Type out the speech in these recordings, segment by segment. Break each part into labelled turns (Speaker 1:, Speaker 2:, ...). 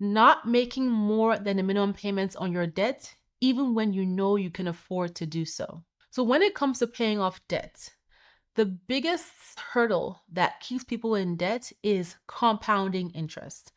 Speaker 1: not making more than the minimum payments on your debt, even when you know you can afford to do so. So when it comes to paying off debt, the biggest hurdle that keeps people in debt is compounding interest.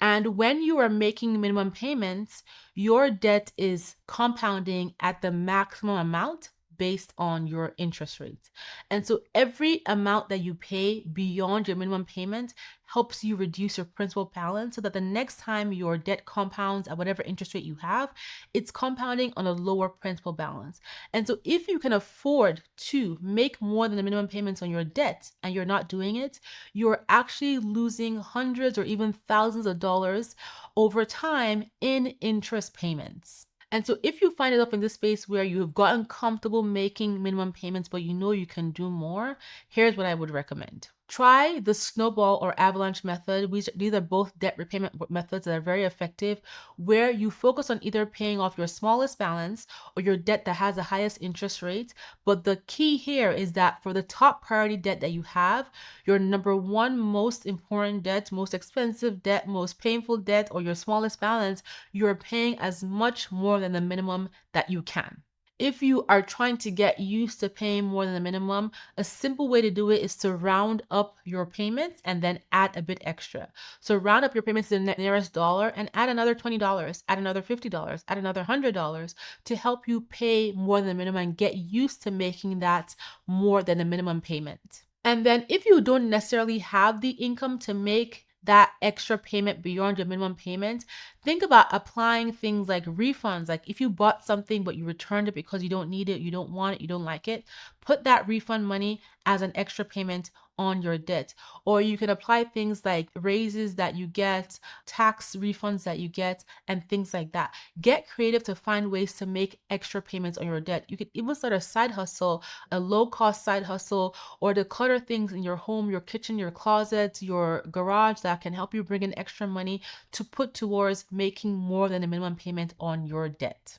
Speaker 1: And when you are making minimum payments, your debt is compounding at the maximum amount based on your interest rate. And so every amount that you pay beyond your minimum payment helps you reduce your principal balance so that the next time your debt compounds at whatever interest rate you have, it's compounding on a lower principal balance. And so if you can afford to make more than the minimum payments on your debt and you're not doing it, you're actually losing hundreds or even thousands of dollars over time in interest payments. And so if you find yourself in this space where you've gotten comfortable making minimum payments, but you know you can do more, here's what I would recommend. Try the snowball or avalanche method. These are both debt repayment methods that are very effective, where you focus on either paying off your smallest balance or your debt that has the highest interest rate. But the key here is that for the top priority debt that you have, your number one most important debt, most expensive debt, most painful debt, or your smallest balance, you're paying as much more than the minimum that you can. If you are trying to get used to paying more than the minimum, a simple way to do it is to round up your payments and then add a bit extra. So round up your payments to the nearest dollar and add another $20, add another $50, add another $100 to help you pay more than the minimum and get used to making that more than the minimum payment. And then if you don't necessarily have the income to make that extra payment beyond your minimum payment, think about applying things like refunds. Like if you bought something but you returned it because you don't need it, you don't want it, you don't like it, put that refund money as an extra payment on your debt. Or you can apply things like raises that you get, tax refunds that you get, and things like that. Get creative to find ways to make extra payments on your debt. You could even start a side hustle, a low-cost side hustle, or declutter things in your home, your kitchen, your closet, your garage that can help you bring in extra money to put towards making more than a minimum payment on your debt.